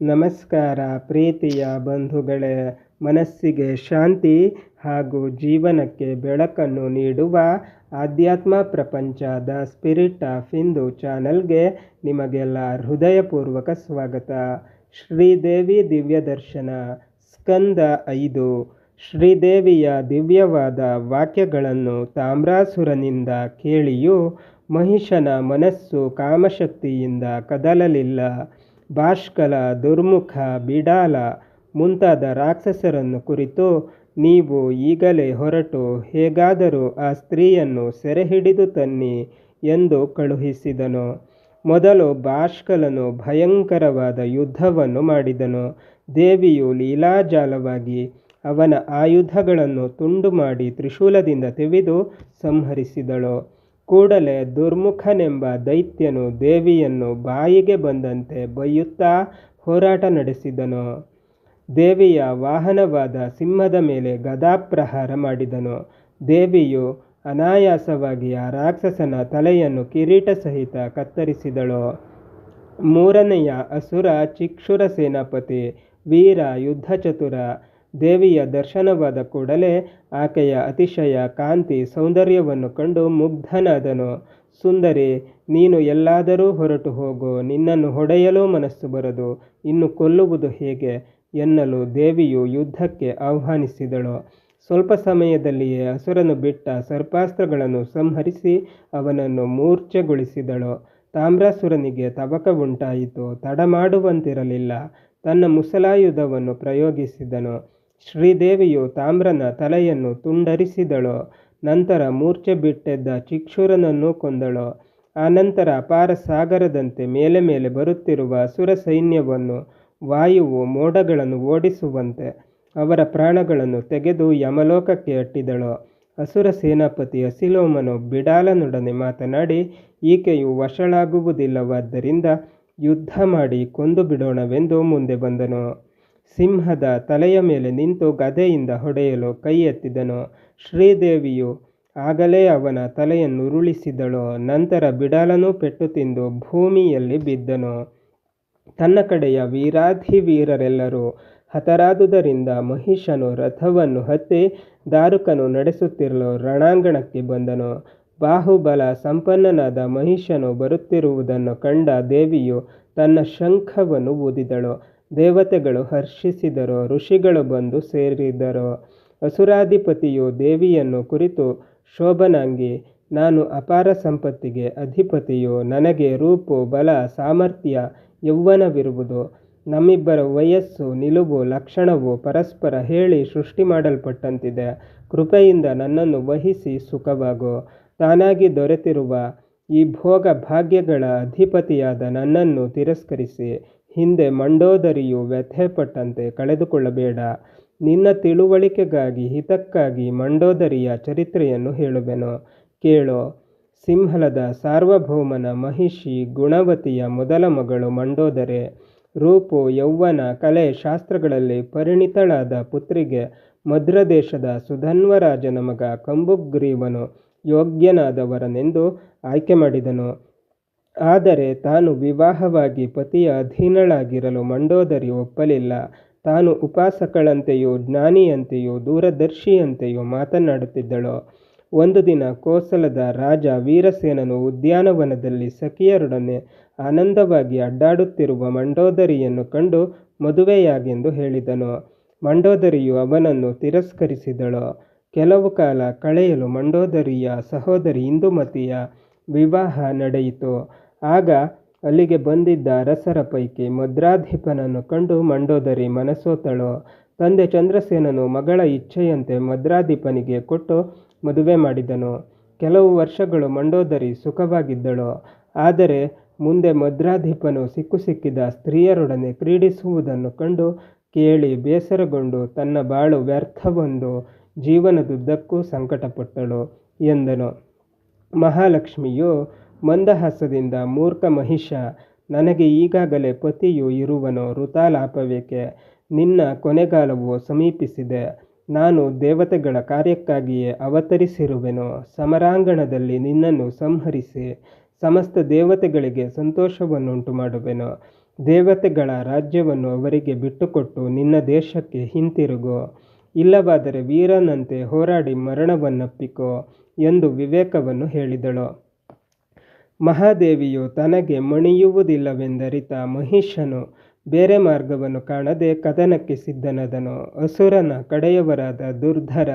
ನಮಸ್ಕಾರ ಪ್ರೀತಿಯ ಬಂಧುಗಳೇ. ಮನಸ್ಸಿಗೆ ಶಾಂತಿ ಹಾಗೂ ಜೀವನಕ್ಕೆ ಬೆಳಕನ್ನು ನೀಡುವ ಆಧ್ಯಾತ್ಮ ಪ್ರಪಂಚ ದ ಸ್ಪಿರಿಟ್ ಆಫ್ ಹಿಂದೂ ಚಾನಲ್ಗೆ ನಿಮಗೆಲ್ಲ ಹೃದಯಪೂರ್ವಕ ಸ್ವಾಗತ. ಶ್ರೀದೇವಿ ದಿವ್ಯ ದರ್ಶನ ಸ್ಕಂದ 5. ಶ್ರೀದೇವಿಯ ದಿವ್ಯವಾದ ವಾಕ್ಯಗಳನ್ನು ತಾಮ್ರಾಸುರನಿಂದ ಕೇಳಿಯೂ ಮಹಿಷನ ಮನಸ್ಸು ಕಾಮಶಕ್ತಿಯಿಂದ ಕದಲಲಿಲ್ಲ. ಬಾಷ್ಕಲ, ದುರ್ಮುಖ, ಬಿಡಾಲ ಮುಂತಾದ ರಾಕ್ಷಸರನ್ನು ಕುರಿತು, ನೀವು ಈಗಲೇ ಹೊರಟು ಹೇಗಾದರೂ ಆ ಸ್ತ್ರೀಯನ್ನು ಸೆರೆಹಿಡಿದು ತನ್ನಿ ಎಂದು ಕಳುಹಿಸಿದನು. ಮೊದಲು ಬಾಷ್ಕಲನು ಭಯಂಕರವಾದ ಯುದ್ಧವನ್ನು ಮಾಡಿದನು. ದೇವಿಯು ಲೀಲಾಜಾಲವಾಗಿ ಅವನ ಆಯುಧಗಳನ್ನು ತುಂಡು ಮಾಡಿ ತ್ರಿಶೂಲದಿಂದ ತೆಗೆದು ಸಂಹರಿಸಿದಳು. ಕೂಡಲೇ ದುರ್ಮುಖನೆಂಬ ದೈತ್ಯನು ದೇವಿಯನ್ನು ಬಾಯಿಗೆ ಬಂದಂತೆ ಬೈಯುತ್ತಾ ಹೋರಾಟ ನಡೆಸಿದನು. ದೇವಿಯ ವಾಹನವಾದ ಸಿಂಹದ ಮೇಲೆ ಗದಾಪ್ರಹಾರ ಮಾಡಿದನು. ದೇವಿಯು ಅನಾಯಾಸವಾಗಿ ಆ ರಾಕ್ಷಸನ ತಲೆಯನ್ನು ಕಿರೀಟ ಸಹಿತ ಕತ್ತರಿಸಿದಳು. ಮೂರನೆಯ ಅಸುರ ಚಿಕ್ಷುರ ಸೇನಾಪತಿ, ವೀರ, ಯುದ್ಧಚತುರ. ದೇವಿಯ ದರ್ಶನವಾದ ಕೂಡಲೇ ಆಕೆಯ ಅತಿಶಯ ಕಾಂತಿ ಸೌಂದರ್ಯವನ್ನು ಕಂಡು ಮುಗ್ಧನಾದನು. ಸುಂದರಿ, ನೀನು ಎಲ್ಲಾದರೂ ಹೊರಟು ಹೋಗು, ನಿನ್ನನ್ನು ಹೊಡೆಯಲು ಮನಸ್ಸು ಬರದು, ಇನ್ನು ಕೊಲ್ಲುವುದು ಹೇಗೆ ಎನ್ನಲು ದೇವಿಯು ಯುದ್ಧಕ್ಕೆ ಆಹ್ವಾನಿಸಿದಳು. ಸ್ವಲ್ಪ ಸಮಯದಲ್ಲಿಯೇ ಅಸುರನು ಬಿಟ್ಟ ಸರ್ಪಾಸ್ತ್ರಗಳನ್ನು ಸಂಹರಿಸಿ ಅವನನ್ನು ಮೂರ್ಛೆಗೊಳಿಸಿದಳು. ತಾಮ್ರಾಸುರನಿಗೆ ತವಕ ಉಂಟಾಯಿತು. ತಡ ಮಾಡುವಂತಿರಲಿಲ್ಲ. ತನ್ನ ಮುಸಲಾಯುಧವನ್ನು ಪ್ರಯೋಗಿಸಿದನು. ಶ್ರೀದೇವಿಯು ತಾಮ್ರನ ತಲೆಯನ್ನು ತುಂಡರಿಸಿದಳು. ನಂತರ ಮೂರ್ಛೆ ಬಿಟ್ಟೆದ್ದ ಚಿಕ್ಷುರನನ್ನು ಕೊಂದಳು. ಆನಂತರ ಅಪಾರ ಸಾಗರದಂತೆ ಮೇಲೆ ಮೇಲೆ ಬರುತ್ತಿರುವ ಅಸುರ ಸೈನ್ಯವನ್ನು ವಾಯುವು ಮೋಡಗಳನ್ನು ಓಡಿಸುವಂತೆ ಅವರ ಪ್ರಾಣಗಳನ್ನು ತೆಗೆದು ಯಮಲೋಕಕ್ಕೆ ಅಟ್ಟಿದಳು. ಅಸುರ ಸೇನಾಪತಿ ಅಸಿಲೋಮನು ಬಿಡಾಲನೊಡನೆ ಮಾತನಾಡಿ, ಈಕೆಯು ವಶಳಾಗುವುದಿಲ್ಲವಾದ್ದರಿಂದ ಯುದ್ಧ ಮಾಡಿ ಕೊಂದು ಬಿಡೋಣವೆಂದು ಮುಂದೆ ಬಂದನು. ಸಿಂಹದ ತಲೆಯ ಮೇಲೆ ನಿಂತು ಗದೆಯಿಂದ ಹೊಡೆಯಲು ಕೈ ಎತ್ತಿದನು. ಶ್ರೀದೇವಿಯು ಆಗಲೇ ಅವನ ತಲೆಯನ್ನು ಉರುಳಿಸಿದಳು. ನಂತರ ಬಿಡಾಲನು ಪೆಟ್ಟು ತಿಂದು ಭೂಮಿಯಲ್ಲಿ ಬಿದ್ದನು. ತನ್ನ ಕಡೆಯ ವೀರಾಧಿವೀರರೆಲ್ಲರೂ ಹತರಾದುದರಿಂದ ಮಹಿಷನು ರಥವನ್ನು ಹತ್ತಿ ದಾರುಕನು ನಡೆಸುತ್ತಿರಲು ರಣಾಂಗಣಕ್ಕೆ ಬಂದನು. ಬಾಹುಬಲ ಸಂಪನ್ನನಾದ ಮಹಿಷನು ಬರುತ್ತಿರುವುದನ್ನು ಕಂಡ ದೇವಿಯು ತನ್ನ ಶಂಖವನ್ನು ಊದಿದಳು. ದೇವತೆಗಳು ಹರ್ಷಿಸಿದರು. ಋಷಿಗಳು ಬಂದು ಸೇರಿದರು. ಅಸುರಾಧಿಪತಿಯು ದೇವಿಯನ್ನು ಕುರಿತು, ಶೋಭನಾಂಗಿ, ನಾನು ಅಪಾರ ಸಂಪತ್ತಿಗೆ ಅಧಿಪತಿಯು. ನನಗೆ ರೂಪು, ಬಲ, ಸಾಮರ್ಥ್ಯ, ಯೌವನವಿರುವುದು. ನಮ್ಮಿಬ್ಬರ ವಯಸ್ಸು, ನಿಲುವು, ಲಕ್ಷಣವು ಪರಸ್ಪರ ಹೇಳಿ ಸೃಷ್ಟಿ ಮಾಡಲ್ಪಟ್ಟಂತಿದೆ. ಕೃಪೆಯಿಂದ ನನ್ನನ್ನು ವಹಿಸಿ ಸುಖವಾಗು. ತಾನಾಗಿ ದೊರೆತಿರುವ ಈ ಭೋಗ ಭಾಗ್ಯಗಳ ಅಧಿಪತಿಯಾದ ನನ್ನನ್ನು ತಿರಸ್ಕರಿಸಿ ಹಿಂದೆ ಮಂಡೋದರಿಯು ವ್ಯಥೆಪಟ್ಟಂತೆ ಕಳೆದುಕೊಳ್ಳಬೇಡ. ನಿನ್ನ ತಿಳುವಳಿಕೆಗಾಗಿ, ಹಿತಕ್ಕಾಗಿ ಮಂಡೋದರಿಯ ಚರಿತ್ರೆಯನ್ನು ಹೇಳುವೆನು, ಕೇಳು. ಸಿಂಹಲದ ಸಾರ್ವಭೌಮನ ಮಹಿಷಿ ಗುಣವತಿಯ ಮೊದಲ ಮಗಳು ಮಂಡೋದರೆ. ರೂಪು, ಯೌವನ, ಕಲೆ, ಶಾಸ್ತ್ರಗಳಲ್ಲಿ ಪರಿಣಿತಳಾದ ಪುತ್ರಿಗೆ ಮದ್ರದೇಶದ ಸುಧನ್ವರಾಜನ ಮಗ ಕಂಬುಗ್ರೀವನು ಯೋಗ್ಯನಾದವರನೆಂದು ಆಯ್ಕೆ ಮಾಡಿದನು. ಆದರೆ ತಾನು ವಿವಾಹವಾಗಿ ಪತಿಯ ಅಧೀನಳಾಗಿರಲು ಮಂಡೋದರಿ ಒಪ್ಪಲಿಲ್ಲ. ತಾನು ಉಪಾಸಕಳಂತೆಯೂ ಜ್ಞಾನಿಯಂತೆಯೂ ದೂರದರ್ಶಿಯಂತೆಯೂ ಮಾತನಾಡುತ್ತಿದ್ದಳು. ಒಂದು ದಿನ ಕೋಸಲದ ರಾಜ ವೀರಸೇನನು ಉದ್ಯಾನವನದಲ್ಲಿ ಸಖಿಯರೊಡನೆ ಆನಂದವಾಗಿ ಅಡ್ಡಾಡುತ್ತಿರುವ ಮಂಡೋದರಿಯನ್ನು ಕಂಡು ಮದುವೆಯಾಗೆಂದು ಹೇಳಿದನು. ಮಂಡೋದರಿಯು ಅವನನ್ನು ತಿರಸ್ಕರಿಸಿದಳು. ಕೆಲವು ಕಾಲ ಕಳೆಯಲು ಮಂಡೋದರಿಯ ಸಹೋದರಿ ಇಂದುಮತಿಯ ವಿವಾಹ ನಡೆಯಿತು. ಆಗ ಅಲ್ಲಿಗೆ ಬಂದಿದ್ದ ಅರಸರ ಪೈಕಿ ಮದ್ರಾಧಿಪನನ್ನು ಕಂಡು ಮಂಡೋದರಿ ಮನಸೋತಳು. ತಂದೆ ಚಂದ್ರಸೇನನು ಮಗಳ ಇಚ್ಛೆಯಂತೆ ಮದ್ರಾಧಿಪನಿಗೆ ಕೊಟ್ಟು ಮದುವೆ ಮಾಡಿದನು. ಕೆಲವು ವರ್ಷಗಳು ಮಂಡೋದರಿ ಸುಖವಾಗಿದ್ದಳು. ಆದರೆ ಮುಂದೆ ಮದ್ರಾಧಿಪನು ಸಿಕ್ಕಿದ ಸ್ತ್ರೀಯರೊಡನೆ ಕ್ರೀಡಿಸುವುದನ್ನು ಕಂಡು ಕೇಳಿ ಬೇಸರಗೊಂಡು ತನ್ನ ಬಾಳು ವ್ಯರ್ಥವೆಂದು ಜೀವನದುದ್ದಕ್ಕೂ ಸಂಕಟಪಟ್ಟಳು ಎಂದನು. ಮಹಾಲಕ್ಷ್ಮಿಯು ಮಂದಹಾಸದಿಂದ, ಮೂರ್ಖ ಮಹಿಷ, ನನಗೆ ಈಗಾಗಲೇ ಪತಿಯು ಇರುವನು, ಋತಾಲಾಪವೇಕೆ? ನಿನ್ನ ಕೊನೆಗಾಲವು ಸಮೀಪಿಸಿದೆ. ನಾನು ದೇವತೆಗಳ ಕಾರ್ಯಕ್ಕಾಗಿಯೇ ಅವತರಿಸಿರುವೆನು. ಸಮರಾಂಗಣದಲ್ಲಿ ನಿನ್ನನ್ನು ಸಂಹರಿಸಿ ಸಮಸ್ತ ದೇವತೆಗಳಿಗೆ ಸಂತೋಷವನ್ನುಂಟು ಮಾಡುವೆನು. ದೇವತೆಗಳ ರಾಜ್ಯವನ್ನು ಅವರಿಗೆ ಬಿಟ್ಟುಕೊಟ್ಟು ನಿನ್ನ ದೇಶಕ್ಕೆ ಹಿಂತಿರುಗು. ಇಲ್ಲವಾದರೆ ವೀರನಂತೆ ಹೋರಾಡಿ ಮರಣವನ್ನಪ್ಪಿಕೋ ಎಂದು ವಿವೇಕವನ್ನು ಹೇಳಿದಳು. ಮಹಾದೇವಿಯು ತನಗೆ ಮಣಿಯುವುದಿಲ್ಲವೆಂದರಿತ ಮಹಿಷನು ಬೇರೆ ಮಾರ್ಗವನ್ನು ಕಾಣದೆ ಕದನಕ್ಕೆ ಸಿದ್ಧನಾದನು. ಅಸುರನ ಕಡೆಯವರಾದ ದುರ್ಧರ,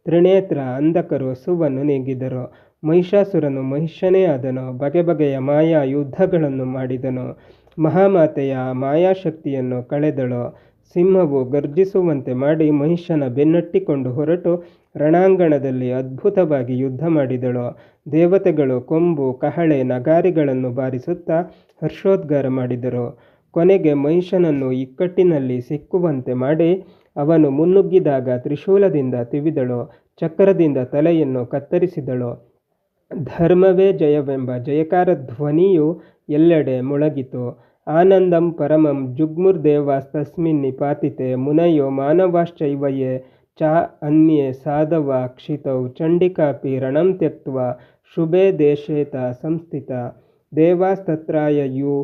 ತ್ರಿನೇತ್ರ, ಅಂಧಕರು ಹಸುವನ್ನು ನೀಗಿದರು. ಮಹಿಷಾಸುರನು ಮಹಿಷನೇ ಆದನು. ಬಗೆ ಬಗೆಯ ಮಾಯಾ ಯುದ್ಧಗಳನ್ನು ಮಾಡಿದನು. ಮಹಾಮಾತೆಯ ಮಾಯಾಶಕ್ತಿಯನ್ನು ಕಳೆದಳು. ಸಿಂಹವು ಗರ್ಜಿಸುವಂತೆ ಮಾಡಿ ಮಹಿಷನ ಬೆನ್ನಟ್ಟಿಕೊಂಡು ಹೊರಟು ರಣಾಂಗಣದಲ್ಲಿ ಅದ್ಭುತವಾಗಿ ಯುದ್ಧ ಮಾಡಿದಳು. ದೇವತೆಗಳು ಕೊಂಬು, ಕಹಳೆ, ನಗಾರಿಗಳನ್ನು ಬಾರಿಸುತ್ತಾ ಹರ್ಷೋದ್ಗಾರ ಮಾಡಿದರು. ಕೊನೆಗೆ ಮಹಿಷನನ್ನು ಇಕ್ಕಟ್ಟಿನಲ್ಲಿ ಸಿಕ್ಕುವಂತೆ ಮಾಡಿ ಅವನು ಮುನ್ನುಗ್ಗಿದಾಗ ತ್ರಿಶೂಲದಿಂದ ತಿವಿದಳು. ಚಕ್ರದಿಂದ ತಲೆಯನ್ನು ಕತ್ತರಿಸಿದಳು. ಧರ್ಮವೇ ಜಯವೆಂಬ ಜಯಕಾರ ಧ್ವನಿಯು ಎಲ್ಲೆಡೆ ಮೊಳಗಿತು. ಆನಂದಂ ಪರಮಂ ಜುಗ್ಮುರ್ದೇವಾಸ್ತಸ್ಮಿನ್ ನಿಪಾತಿತೆ ಮುನಯೋ ಮಾನವಾಶ್ಚೈವಯೇ ಚ ಅನ್ಯೇ ಸಾಧವ ಕ್ಷಿತೌ ಚಂಡಿಕಾಪಿ ರಣಂ ತ್ಯಕ್ತ್ವಾ ಶುಭೇ ದೇಶೇತ ಸಂಸ್ಥಿತ ದೇವಾಸ್ತತ್ರಾಯಯು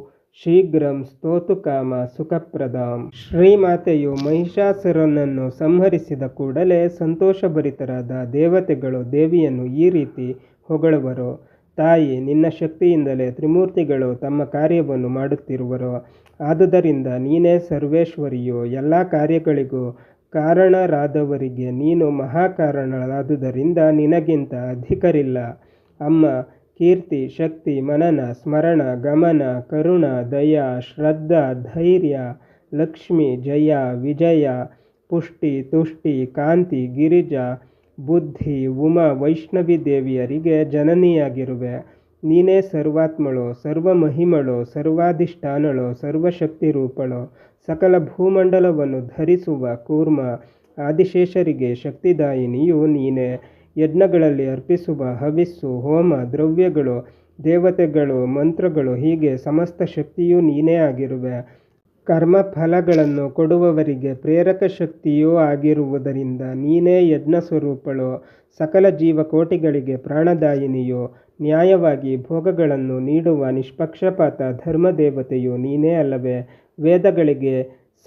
ಶೀಘ್ರಂ ಸ್ತೋತುಕಾಮ ಸುಖಪ್ರದಾಂ. ಶ್ರೀಮಾತೆಯು ಮಹಿಷಾಸುರನನ್ನು ಸಂಹರಿಸಿದ ಕೂಡಲೇ ಸಂತೋಷಭರಿತರಾದ ದೇವತೆಗಳು ದೇವಿಯನ್ನು ಈ ರೀತಿ ಹೊಗಳುವರು. ತಾಯಿ, ನಿನ್ನ ಶಕ್ತಿಯಿಂದಲೇ ತ್ರಿಮೂರ್ತಿಗಳು ತಮ್ಮ ಕಾರ್ಯವನ್ನು ಮಾಡುತ್ತಿರುವರು. ಆದುದರಿಂದ ನೀನೇ ಸರ್ವೇಶ್ವರಿಯು. ಎಲ್ಲ ಕಾರ್ಯಗಳಿಗೂ ಕಾರಣರಾದವರಿಗೆ ನೀನು ಮಹಾಕಾರಣಳಾದುದರಿಂದ ನಿನಗಿಂತ ಅಧಿಕರಿಲ್ಲ. ಅಮ್ಮ, ಕೀರ್ತಿ, ಶಕ್ತಿ, ಮನನ, ಸ್ಮರಣ, ಗಮನ, ಕರುಣ, ದಯಾ, ಶ್ರದ್ಧಾ, ಧೈರ್ಯ, ಲಕ್ಷ್ಮಿ, ಜಯ, ವಿಜಯ, ಪುಷ್ಟಿ, ತುಷ್ಟಿ, ಕಾಂತಿ, ಗಿರಿಜಾ, ಬುದ್ಧಿ, ಉಮಾ, ವೈಷ್ಣವಿ ದೇವಿಯರಿಗೆ ಜನನಿಯಾಗಿರುವೆ. ನೀನೇ ಸರ್ವಾತ್ಮಳು, ಸರ್ವಮಹಿಮಳು, ಸರ್ವಾಧಿಷ್ಠಾನಳು, ಸರ್ವಶಕ್ತಿ ರೂಪಳು. ಸಕಲ ಭೂಮಂಡಲವನ್ನು ಧರಿಸುವ ಕೂರ್ಮ ಆದಿಶೇಷರಿಗೆ ಶಕ್ತಿದಾಯಿನಿಯು ನೀನೇ. ಯಜ್ಞಗಳಲ್ಲಿ ಅರ್ಪಿಸುವ ಹವಿಸ್ಸು, ಹೋಮ, ದ್ರವ್ಯಗಳು, ದೇವತೆಗಳು, ಮಂತ್ರಗಳು, ಹೀಗೆ ಸಮಸ್ತ ಶಕ್ತಿಯೂ ನೀನೇ ಆಗಿರುವೆ. ಕರ್ಮಫಲಗಳನ್ನು ಕೊಡುವವರಿಗೆ ಪ್ರೇರಕ ಶಕ್ತಿಯೂ ಆಗಿರುವುದರಿಂದ ನೀನೇ ಯಜ್ಞ ಸ್ವರೂಪಳು. ಸಕಲ ಜೀವಕೋಟಿಗಳಿಗೆ ಪ್ರಾಣದಾಯಿನಿಯು. ನ್ಯಾಯವಾಗಿ ಭೋಗಗಳನ್ನು ನೀಡುವ ನಿಷ್ಪಕ್ಷಪಾತ ಧರ್ಮದೇವತೆಯು ನೀನೇ ಅಲ್ಲವೇ. ವೇದಗಳಿಗೆ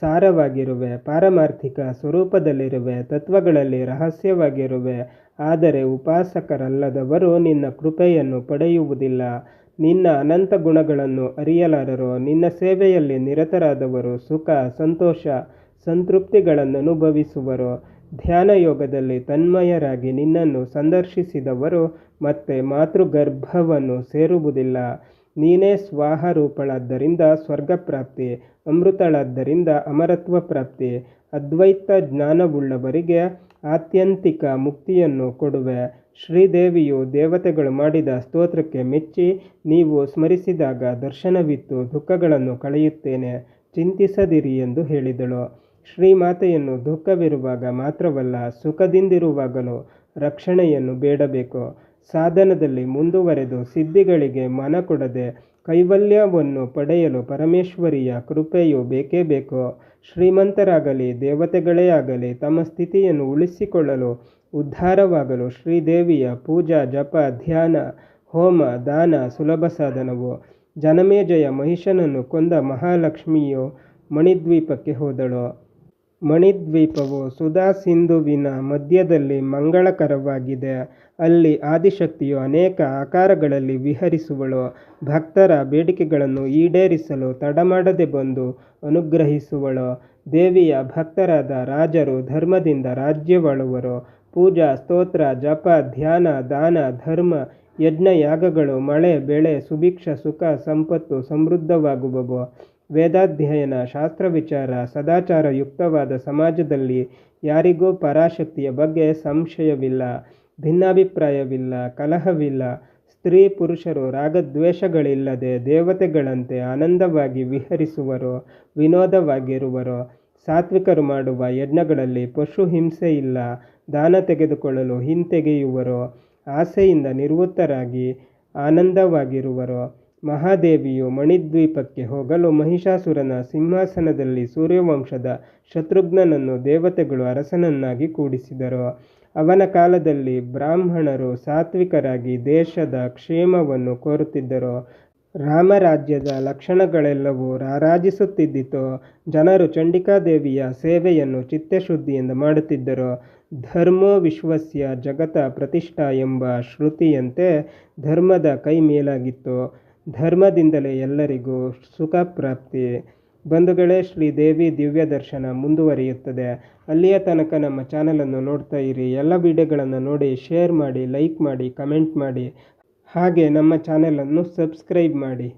ಸಾರವಾಗಿರುವೆ, ಪಾರಮಾರ್ಥಿಕ ಸ್ವರೂಪದಲ್ಲಿರುವೆ, ತತ್ವಗಳಲ್ಲಿ ರಹಸ್ಯವಾಗಿರುವೆ. ಆದರೆ ಉಪಾಸಕರಲ್ಲದವರು ನಿನ್ನ ಕೃಪೆಯನ್ನು ಪಡೆಯುವುದಿಲ್ಲ. ನಿನ್ನ ಅನಂತ ಗುಣಗಳನ್ನು ಅರಿಯಲಾರರು. ನಿನ್ನ ಸೇವೆಯಲ್ಲಿ ನಿರತರಾದವರು ಸುಖ, ಸಂತೋಷ, ಸಂತೃಪ್ತಿಗಳನ್ನು ಅನುಭವಿಸುವರು. ಧ್ಯಾನ ಯೋಗದಲ್ಲಿ ತನ್ಮಯರಾಗಿ ನಿನ್ನನ್ನು ಸಂದರ್ಶಿಸಿದವರು ಮತ್ತೆ ಮಾತೃಗರ್ಭವನ್ನು ಸೇರುವುದಿಲ್ಲ. ನೀನೇ ಸ್ವಾಹ ರೂಪಳಾದ್ದರಿಂದ ಸ್ವರ್ಗಪ್ರಾಪ್ತಿ, ಅಮೃತಳಾದ್ದರಿಂದ ಅಮರತ್ವ ಪ್ರಾಪ್ತಿ, ಅದ್ವೈತ ಜ್ಞಾನವುಳ್ಳವರಿಗೆ ಆತ್ಯಂತಿಕ ಮುಕ್ತಿಯನ್ನು ಕೊಡುವೆ. ಶ್ರೀದೇವಿಯು ದೇವತೆಗಳು ಮಾಡಿದ ಸ್ತೋತ್ರಕ್ಕೆ ಮೆಚ್ಚಿ, ನೀವು ಸ್ಮರಿಸಿದಾಗ ದರ್ಶನವಿತ್ತು ದುಃಖಗಳನ್ನು ಕಳೆಯುತ್ತೇನೆ, ಚಿಂತಿಸದಿರಿ ಎಂದು ಹೇಳಿದಳು. ಶ್ರೀಮಾತೆಯನ್ನು ದುಃಖವಿರುವಾಗ ಮಾತ್ರವಲ್ಲ, ಸುಖದಿಂದಿರುವಾಗಲೂ ರಕ್ಷಣೆಯನ್ನು ಬೇಡಬೇಕು. ಸಾಧನದಲ್ಲಿ ಮುಂದುವರೆದು ಸಿದ್ಧಿಗಳಿಗೆ ಮನ ಕೊಡದೆ ಕೈವಲ್ಯವನ್ನು ಪಡೆಯಲು ಪರಮೇಶ್ವರಿಯ ಕೃಪೆಯು ಬೇಕೇ ಬೇಕು. ಶ್ರೀಮಂತರಾಗಲಿ ದೇವತೆಗಳೇ ಆಗಲಿ ತಮ್ಮ ಸ್ಥಿತಿಯನ್ನು ಉಳಿಸಿಕೊಳ್ಳಲು, ಉದ್ಧಾರವಾಗಲು ಶ್ರೀದೇವಿಯ ಪೂಜಾ, ಜಪ, ಧ್ಯಾನ, ಹೋಮ, ದಾನ ಸುಲಭ ಸಾಧನವು. ಜನಮೇಜಯ ಮಹಿಷನನ್ನು ಕೊಂದ ಮಹಾಲಕ್ಷ್ಮಿಯು ಮಣಿದ್ವೀಪಕ್ಕೆ ಹೋದಳು. ಮಣಿದ್ವೀಪವು ಸುಧಾ ಸಿಂಧುವಿನ ಮಧ್ಯದಲ್ಲಿ ಮಂಗಳಕರವಾಗಿದೆ. ಅಲ್ಲಿ ಆದಿಶಕ್ತಿಯು ಅನೇಕ ಆಕಾರಗಳಲ್ಲಿ ವಿಹರಿಸುವಳು. ಭಕ್ತರ ಬೇಡಿಕೆಗಳನ್ನು ಈಡೇರಿಸಲು ತಡಮಾಡದೆ ಬಂದು ಅನುಗ್ರಹಿಸುವಳು. ದೇವಿಯ ಭಕ್ತರಾದ ರಾಜರು ಧರ್ಮದಿಂದ ರಾಜ್ಯವಾಳುವರು. ಪೂಜಾ, ಸ್ತೋತ್ರ, ಜಪ, ಧ್ಯಾನ, ದಾನ, ಧರ್ಮ, ಯಜ್ಞ, ಯಾಗಗಳು, ಮಳೆ, ಬೆಳೆ, ಸುಭಿಕ್ಷ, ಸುಖ, ಸಂಪತ್ತು ಸಮೃದ್ಧವಾಗುವವು. ವೇದಾಧ್ಯಯನ, ಶಾಸ್ತ್ರ ವಿಚಾರ, ಸದಾಚಾರಯುಕ್ತವಾದ ಸಮಾಜದಲ್ಲಿ ಯಾರಿಗೂ ಪರಾಶಕ್ತಿಯ ಬಗ್ಗೆ ಸಂಶಯವಿಲ್ಲ, ಭಿನ್ನಾಭಿಪ್ರಾಯವಿಲ್ಲ, ಕಲಹವಿಲ್ಲ. ಸ್ತ್ರೀ ಪುರುಷರು ರಾಗದ್ವೇಷಗಳಿಲ್ಲದೆ ದೇವತೆಗಳಂತೆ ಆನಂದವಾಗಿ ವಿಹರಿಸುವರು, ವಿನೋದವಾಗಿರುವರು. ಸಾತ್ವಿಕರು ಮಾಡುವ ಯಜ್ಞಗಳಲ್ಲಿ ಪಶು ಹಿಂಸೆ ಇಲ್ಲ. ದಾನ ತೆಗೆದುಕೊಳ್ಳಲು ಹಿಂತೆಗೆಯುವರು. ಆಸೆಯಿಂದ ನಿವೃತ್ತರಾಗಿ ಆನಂದವಾಗಿರುವರು. ಮಹಾದೇವಿಯು ಮಣಿದ್ವೀಪಕ್ಕೆ ಹೋಗಲು ಮಹಿಷಾಸುರನ ಸಿಂಹಾಸನದಲ್ಲಿ ಸೂರ್ಯವಂಶದ ಶತ್ರುಘ್ನನನ್ನು ದೇವತೆಗಳು ಅರಸನನ್ನಾಗಿ ಕೂಡಿಸಿದರು. ಅವನ ಕಾಲದಲ್ಲಿ ಬ್ರಾಹ್ಮಣರು ಸಾತ್ವಿಕರಾಗಿ ದೇಶದ ಕ್ಷೇಮವನ್ನು ಕೋರುತ್ತಿದ್ದರು. ರಾಮರಾಜ್ಯದ ಲಕ್ಷಣಗಳೆಲ್ಲವೂ ರಾರಾಜಿಸುತ್ತಿದ್ದಿತು. ಜನರು ಚಂಡಿಕಾದೇವಿಯ ಸೇವೆಯನ್ನು ಚಿತ್ತಶುದ್ಧಿಯಿಂದ ಮಾಡುತ್ತಿದ್ದರು. ಧರ್ಮೋ ವಿಶ್ವಸ್ಯ ಜಗತ ಪ್ರತಿಷ್ಠಾ ಎಂಬ ಶ್ರುತಿಯಂತೆ ಧರ್ಮದ ಕೈ ಮೇಲಾಗಿತ್ತು. ಧರ್ಮದಿಂದಲೇ ಎಲ್ಲರಿಗೂ ಸುಖ ಪ್ರಾಪ್ತಿ. ಬಂಧುಗಳೇ, ಶ್ರೀದೇವಿ ದಿವ್ಯ ದರ್ಶನ ಮುಂದುವರಿಯುತ್ತದೆ. ಅಲ್ಲಿಯ ತನಕ ನಮ್ಮ ಚಾನಲನ್ನು ನೋಡ್ತಾ ಇರಿ. ಎಲ್ಲ ವಿಡಿಯೋಗಳನ್ನು ನೋಡಿ, ಶೇರ್ ಮಾಡಿ, ಲೈಕ್ ಮಾಡಿ, ಕಮೆಂಟ್ ಮಾಡಿ, ಹಾಗೆ ನಮ್ಮ ಚಾನಲನ್ನು ಸಬ್ಸ್ಕ್ರೈಬ್ ಮಾಡಿ.